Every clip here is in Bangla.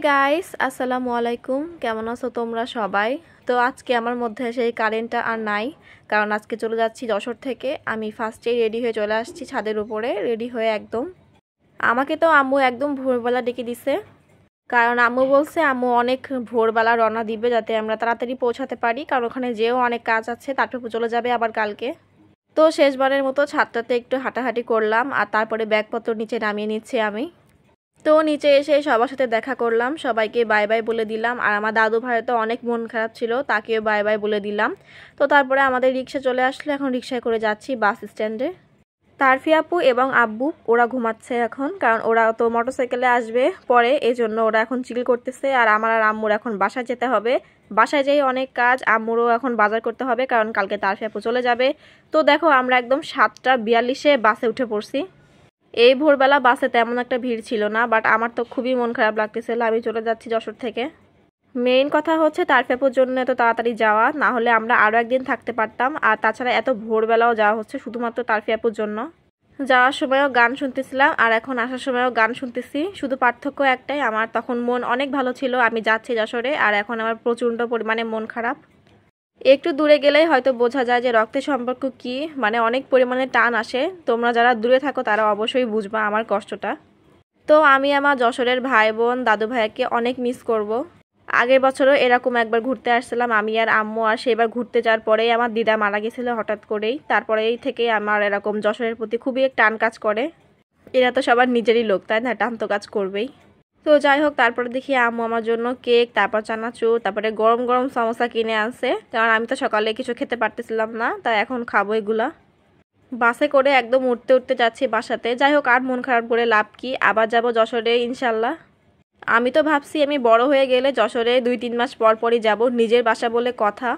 গাইস, আসসালামু আলাইকুম। কেমন আছো তোমরা সবাই? তো আজকে আমার মধ্যে সেই কারেন্টটা আর নাই, কারণ আজকে চলে যাচ্ছি যশোর থেকে। আমি ফার্স্টেই রেডি হয়ে চলে আসছি ছাদের উপরে, রেডি হয়ে একদম। আমাকে তো আম্মু একদম ভোরবেলা ডেকে দিছে, কারণ আম্মু বলছে আম্মু অনেক ভোরবেলা রওনা দিবে যাতে আমরা তাড়াতাড়ি পৌঁছাতে পারি, কারণ ওখানে যেও অনেক কাজ আছে, তারপর চলে যাবে আবার কালকে। তো শেষবারের মতো ছাদটাতে একটু হাঁটাহাঁটি করলাম, আর তারপরে ব্যাগপত্র নিচে নামিয়ে নিচ্ছি আমি। তো নিচে এসে সবার সাথে দেখা করলাম, সবাইকে বাই বাই বলে দিলাম। আর আমার দাদু ভাইয়ের তো অনেক মন খারাপ ছিল, তাকেও বাই বাই বলে দিলাম। তো তারপরে আমাদের রিক্সা চলে আসলো, এখন রিক্সায় করে যাচ্ছি বাস স্ট্যান্ডে। তারফি আপু এবং আব্বু ওরা ঘুমাচ্ছে এখন, কারণ ওরা তো মোটরসাইকেলে আসবে পরে, এই জন্য ওরা এখন চিল করতেছে। আর আমার আর আম্মুর এখন বাসায় যেতে হবে, বাসায় যেয়ে অনেক কাজ। আম্মুরও এখন বাজার করতে হবে, কারণ কালকে তারফি আপু চলে যাবে। তো দেখো আমরা একদম 7:42-এ বাসে উঠে পড়ছি। এই ভোরবেলা বাসে তেমন একটা ভিড় ছিল না, বাট আমার তো খুবই মন খারাপ লাগতেছিল। আমি চলে যাচ্ছি যশোর থেকে। মেইন কথা হচ্ছে তারফেপুর জন্য এত তাড়াতাড়ি যাওয়া, না হলে আমরা আরও একদিন থাকতে পারতাম। আর তাছাড়া এত ভোরবেলাও যাওয়া হচ্ছে শুধুমাত্র তারফিয়াপুর জন্য। যাওয়ার সময়ও গান শুনতেছিলাম, আর এখন আসার সময়ও গান শুনতেছি। শুধু পার্থক্য একটাই, আমার তখন মন অনেক ভালো ছিল, আমি যাচ্ছি যশোরে। আর এখন আমার প্রচণ্ড পরিমাণে মন খারাপ। একটু দূরে গেলেই হয়তো বোঝা যায় যে রক্তের সম্পর্ক কি, মানে অনেক পরিমাণে টান আসে। তোমরা যারা দূরে থাকো তারা অবশ্যই বুঝবা আমার কষ্টটা। তো আমি আমার যশোরের ভাই বোন দাদু ভাইকে অনেক মিস করব। আগের বছরও এরকম একবার ঘুরতে আসছিলাম আমি আর আম্মু, আর সেবার ঘুরতে যাওয়ার পরেই আমার দিদা মারা গেছিল হঠাৎ করেই। তারপরেই থেকে আমার এরকম যশোরের প্রতি খুবই এক টান কাজ করে। এরা তো সবার নিজেরই লোক, তাই না? টান তো কাজ করবেই। তো যাই হোক, তারপরে দেখি আম্মু আমার জন্য কেক, তারপর চানাচুর, তারপরে গরম গরম সমোসা কিনে আনছে, কারণ আমি তো সকালে কিছু খেতে পারতেছিলাম না, তাই এখন খাবো এগুলা। বাসে করে একদম উঠতে উঠতে যাচ্ছি বাসাতে। যাই হোক, আর মন খারাপ করে লাভ কি, আবার যাব যশোরে ইনশাল্লাহ। আমি তো ভাবছি আমি বড় হয়ে গেলে যশোরে 2-3 মাস পর পরই যাব, নিজের বাসা বলে কথা।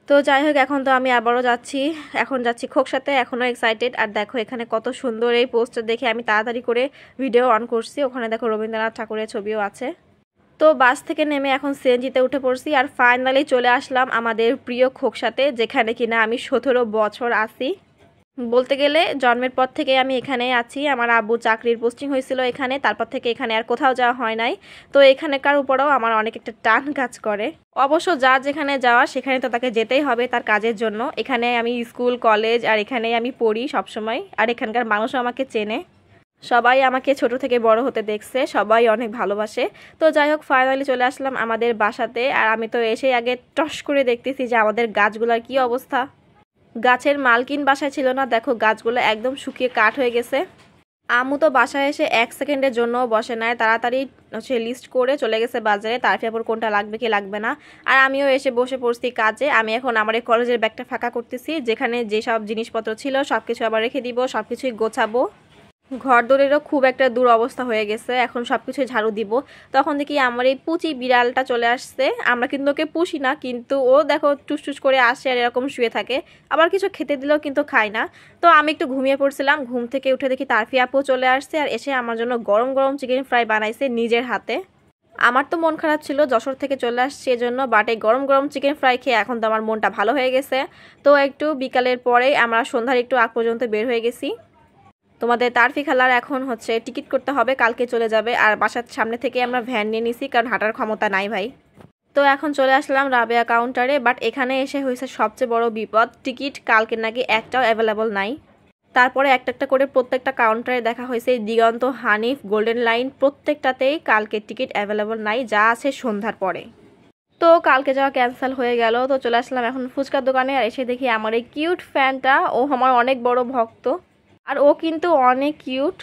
তো যাই হোক, এখন তো আমি আবারও যাচ্ছি, এখন যাচ্ছি খোকসাতে, এখনও এক্সাইটেড। আর দেখো এখানে কত সুন্দর এই পোস্টার দেখে আমি তাড়াতাড়ি করে ভিডিও অন করছি। ওখানে দেখো রবীন্দ্রনাথ ঠাকুরের ছবিও আছে। তো বাস থেকে নেমে এখন সিএনজিতে উঠে পড়ছি, আর ফাইনালি চলে আসলাম আমাদের প্রিয় খোকসাতে, যেখানে কিনা আমি 17 বছর আছি। বলতে গেলে জন্মের পর থেকে আমি এখানেই আছি। আমার আব্বু চাকরির পোস্টিং হয়েছিল এখানে, তারপর থেকে এখানে আর কোথাও যাওয়া হয় নাই। তো এখানকার উপরেও আমার অনেক একটা টান কাজ করে। অবশ্য যার যেখানে যাওয়া সেখানে তো তাকে যেতেই হবে তার কাজের জন্য। এখানে আমি স্কুল কলেজ আর এখানেই আমি পড়ি সবসময়, আর এখানকার মানুষও আমাকে চেনে। সবাই আমাকে ছোট থেকে বড় হতে দেখছে, সবাই অনেক ভালোবাসে। তো যাই হোক, ফাইনালি চলে আসলাম আমাদের বাসাতে। আর আমি তো এসে আগে টস করে দেখতেছি যে আমাদের গাছগুলোর কি অবস্থা। গাছের মালকিন বাসায় ছিল না, দেখো গাছগুলো একদম শুকিয়ে কাঠ হয়ে গেছে। আম্মু তো বাসায় এসে 1 সেকেন্ডের জন্য বসে নাই, তাড়াতাড়ি লিস্ট করে চলে গেছে বাজারে তারপর কোনটা লাগবে কি লাগবে না। আর আমিও এসে বসে পড়ছি কাজে। আমি এখন আমার এই কলেজের ব্যাগটা ফাঁকা করতেছি, যেখানে যেসব জিনিসপত্র ছিল সবকিছু আবার রেখে দিব, সবকিছুই গোছাবো। ঘর দোরেরও খুব একটা দুরবস্থা হয়ে গেছে, এখন সবকিছু ঝাড়ু দিব। তখন দেখি আমার এই পুচি বিড়ালটা চলে আসছে। আমরা কিন্তু ওকে পুষি না, কিন্তু ও দেখো টুস টুস করে আসে আর এরকম শুয়ে থাকে। আবার কিছু খেতে দিলেও কিন্তু খায় না। তো আমি একটু ঘুমিয়ে পড়ছিলাম, ঘুম থেকে উঠে দেখি তারফি আপু চলে আসছে, আর এসে আমার জন্য গরম গরম চিকেন ফ্রাই বানাইছে নিজের হাতে। আমার তো মন খারাপ ছিল যশোর থেকে চলে আসছে এজন্য, বাট এই গরম গরম চিকেন ফ্রাই খেয়ে এখন তো আমার মনটা ভালো হয়ে গেছে। তো একটু বিকালের পরেই আমরা সন্ধ্যার একটু আগ পর্যন্ত বের হয়ে গেছি। তোমাদের তারফি খালার এখন হচ্ছে টিকিট করতে হবে, কালকে চলে যাবে। আর বাসার সামনে থেকে আমরা ভ্যান নিয়ে নিছি, কারণ হাঁটার ক্ষমতা নাই ভাই। তো এখন চলে আসলাম রাবেয়া কাউন্টারে, বাট এখানে এসে হয়েছে সবচেয়ে বড় বিপদ, টিকিট কালকে নাকি একটাও অ্যাভেলেবল নাই। তারপরে একটা একটা করে প্রত্যেকটা কাউন্টারে দেখা হয়েছে, দিগন্ত, হানিফ, গোল্ডেন লাইন, প্রত্যেকটাতেই কালকে টিকিট অ্যাভেলেবল নাই, যা আছে সন্ধ্যার পরে। তো কালকে যাওয়া ক্যান্সেল হয়ে গেল। তো চলে আসলাম এখন ফুচকার দোকানে, আর এসে দেখি আমার এই কিউট ফ্যানটা, ও আমার অনেক বড় ভক্ত, আর ও কিন্তু অনেক কিউট।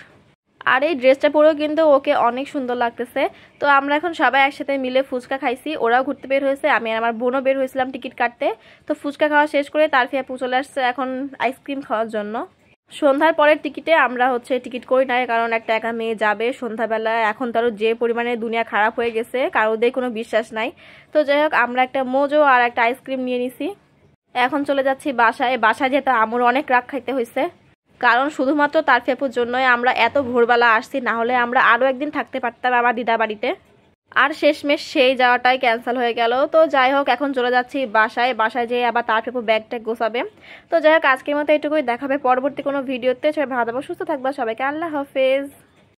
আর এই ড্রেসটা পরেও কিন্তু ওকে অনেক সুন্দর লাগতেছে। তো আমরা এখন সবাই একসাথে মিলে ফুচকা খাইছি, ওরাও ঘুরতে বের হয়েছে, আমি আর আমার বোনও বের হয়েছিলাম টিকিট কাটতে। তো ফুচকা খাওয়া শেষ করে তারফি আপু চলে আসছে এখন আইসক্রিম খাওয়ার জন্য। সন্ধ্যার পরের টিকিটে আমরা টিকিট করি নাই, কারণ একটা একা মেয়ে যাবে সন্ধ্যাবেলায়। এখন তারও যে পরিমাণে দুনিয়া খারাপ হয়ে গেছে, কারোদের কোনো বিশ্বাস নাই। তো যাই হোক, আমরা একটা মোজো আর একটা আইসক্রিম নিয়ে নিছি। এখন চলে যাচ্ছি বাসায়। বাসায় যেতে আমার অনেক রাগ খাইতে হয়েছে, কারণ শুধুমাত্র তারফি আপুর জন্যই আমরা এত ভোরবেলা আসছি, না হলে আমরা আরও একদিন থাকতে পারতাম আমার দিদা বাড়িতে। আর শেষমেশ সেই যাওয়াটাই ক্যান্সেল হয়ে গেল। তো যাই হোক, এখন চলে যাচ্ছি বাসায়। বাসায় যেয়ে আবার তারফি আপু ব্যাগ ট্যাগ গোছাবে। তো যাই হোক, আজকের মতো এটুকুই, দেখাবে পরবর্তী কোনো ভিডিওতে। সবাই ভালো থাকবে, সুস্থ থাকবা, সবাইকে আল্লাহ হাফেজ।